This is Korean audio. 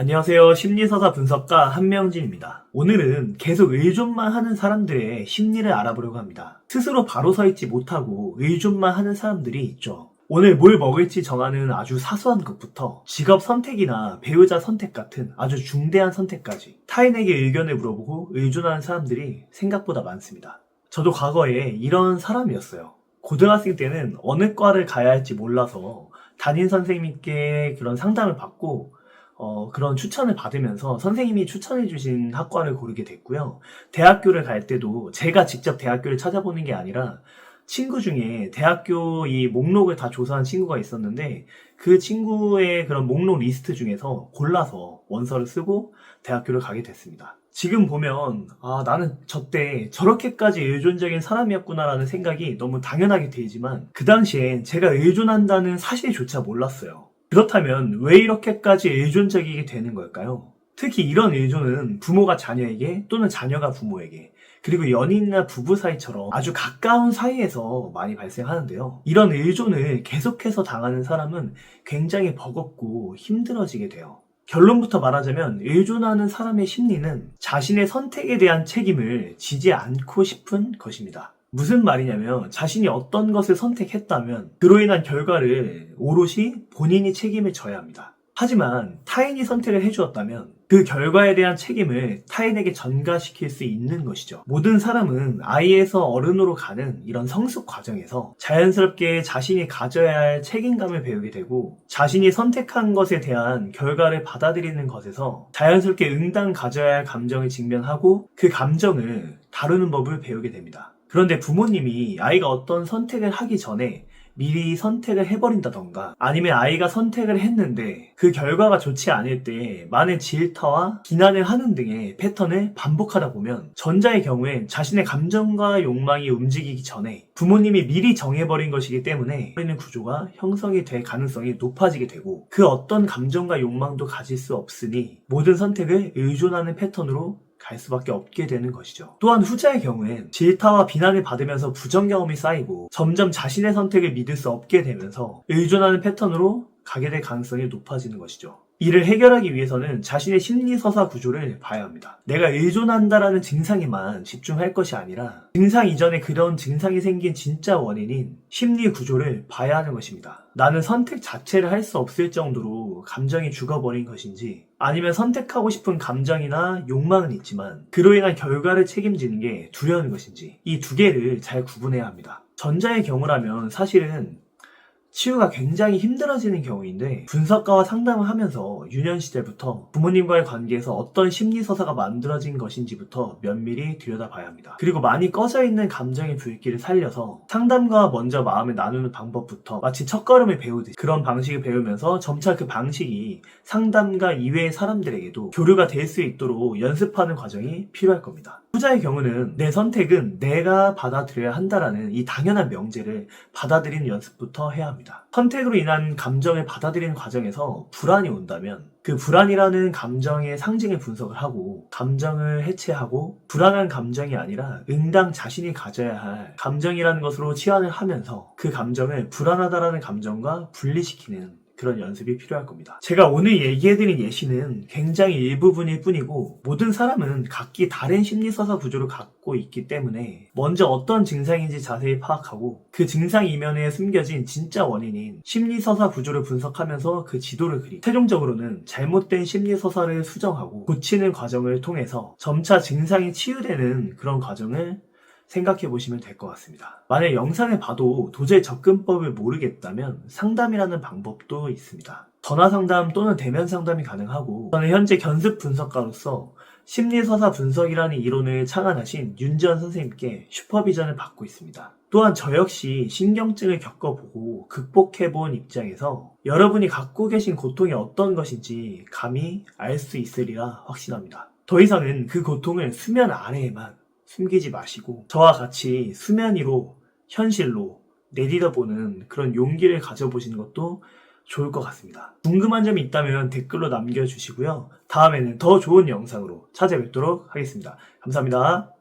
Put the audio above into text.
안녕하세요. 심리서사 분석가 한명진입니다. 오늘은 계속 의존만 하는 사람들의 심리를 알아보려고 합니다. 스스로 바로 서 있지 못하고 의존만 하는 사람들이 있죠. 오늘 뭘 먹을지 정하는 아주 사소한 것부터 직업 선택이나 배우자 선택 같은 아주 중대한 선택까지 타인에게 의견을 물어보고 의존하는 사람들이 생각보다 많습니다. 저도 과거에 이런 사람이었어요. 고등학생 때는 어느 과를 가야 할지 몰라서 담임 선생님께 그런 상담을 받고 그런 추천을 받으면서 선생님이 추천해주신 학과를 고르게 됐고요. 대학교를 갈 때도 제가 직접 대학교를 찾아보는 게 아니라 친구 중에 대학교 이 목록을 다 조사한 친구가 있었는데 그 친구의 그런 목록 리스트 중에서 골라서 원서를 쓰고 대학교를 가게 됐습니다. 지금 보면 나는 저때 저렇게까지 의존적인 사람이었구나라는 생각이 너무 당연하게 들지만 그 당시엔 제가 의존한다는 사실조차 몰랐어요. 그렇다면 왜 이렇게까지 의존적이게 되는 걸까요? 특히 이런 의존은 부모가 자녀에게 또는 자녀가 부모에게 그리고 연인이나 부부 사이처럼 아주 가까운 사이에서 많이 발생하는데요. 이런 의존을 계속해서 당하는 사람은 굉장히 버겁고 힘들어지게 돼요. 결론부터 말하자면 의존하는 사람의 심리는 자신의 선택에 대한 책임을 지지 않고 싶은 것입니다. 무슨 말이냐면 자신이 어떤 것을 선택했다면 그로 인한 결과를 오롯이 본인이 책임을 져야 합니다. 하지만 타인이 선택을 해주었다면 그 결과에 대한 책임을 타인에게 전가시킬 수 있는 것이죠. 모든 사람은 아이에서 어른으로 가는 이런 성숙 과정에서 자연스럽게 자신이 가져야 할 책임감을 배우게 되고 자신이 선택한 것에 대한 결과를 받아들이는 것에서 자연스럽게 응당 가져야 할 감정을 직면하고 그 감정을 다루는 법을 배우게 됩니다. 그런데 부모님이 아이가 어떤 선택을 하기 전에 미리 선택을 해버린다던가 아니면 아이가 선택을 했는데 그 결과가 좋지 않을 때 많은 질타와 비난을 하는 등의 패턴을 반복하다 보면 전자의 경우엔 자신의 감정과 욕망이 움직이기 전에 부모님이 미리 정해버린 것이기 때문에 버리는 구조가 형성이 될 가능성이 높아지게 되고 그 어떤 감정과 욕망도 가질 수 없으니 모든 선택을 의존하는 패턴으로 갈 수밖에 없게 되는 것이죠. 또한 후자의 경우엔 질타와 비난을 받으면서 부정 경험이 쌓이고 점점 자신의 선택을 믿을 수 없게 되면서 의존하는 패턴으로 가게 될 가능성이 높아지는 것이죠. 이를 해결하기 위해서는 자신의 심리서사 구조를 봐야 합니다. 내가 의존한다라는 증상에만 집중할 것이 아니라 증상 이전에 그런 증상이 생긴 진짜 원인인 심리 구조를 봐야 하는 것입니다. 나는 선택 자체를 할 수 없을 정도로 감정이 죽어버린 것인지 아니면 선택하고 싶은 감정이나 욕망은 있지만 그로 인한 결과를 책임지는 게 두려운 것인지 이 두 개를 잘 구분해야 합니다. 전자의 경우라면 사실은 치유가 굉장히 힘들어지는 경우인데 분석가와 상담을 하면서 유년 시절부터 부모님과의 관계에서 어떤 심리서사가 만들어진 것인지부터 면밀히 들여다봐야 합니다. 그리고 많이 꺼져있는 감정의 불길을 살려서 상담가와 먼저 마음을 나누는 방법부터 마치 첫걸음을 배우듯이 그런 방식을 배우면서 점차 그 방식이 상담가 이외의 사람들에게도 교류가 될 수 있도록 연습하는 과정이 필요할 겁니다. 후자의 경우는 내 선택은 내가 받아들여야 한다라는 이 당연한 명제를 받아들이는 연습부터 해야 합니다. 선택으로 인한 감정을 받아들이는 과정에서 불안이 온다면 그 불안이라는 감정의 상징을 분석을 하고 감정을 해체하고 불안한 감정이 아니라 응당 자신이 가져야 할 감정이라는 것으로 치환을 하면서 그 감정을 불안하다라는 감정과 분리시키는 그런 연습이 필요할 겁니다. 제가 오늘 얘기해드린 예시는 굉장히 일부분일 뿐이고 모든 사람은 각기 다른 심리서사 구조를 갖고 있기 때문에 먼저 어떤 증상인지 자세히 파악하고 그 증상 이면에 숨겨진 진짜 원인인 심리서사 구조를 분석하면서 그 지도를 그리고 최종적으로는 잘못된 심리서사를 수정하고 고치는 과정을 통해서 점차 증상이 치유되는 그런 과정을 생각해 보시면 될 것 같습니다. 만약 영상을 봐도 도저히 접근법을 모르겠다면 상담이라는 방법도 있습니다. 전화 상담 또는 대면 상담이 가능하고 저는 현재 견습 분석가로서 심리서사 분석이라는 이론을 창안하신 윤지원 선생님께 슈퍼비전을 받고 있습니다. 또한 저 역시 신경증을 겪어보고 극복해본 입장에서 여러분이 갖고 계신 고통이 어떤 것인지 감히 알 수 있으리라 확신합니다. 더 이상은 그 고통을 수면 아래에만 숨기지 마시고 저와 같이 수면 위로 현실로 내딛어보는 그런 용기를 가져보시는 것도 좋을 것 같습니다. 궁금한 점이 있다면 댓글로 남겨주시고요. 다음에는 더 좋은 영상으로 찾아뵙도록 하겠습니다. 감사합니다.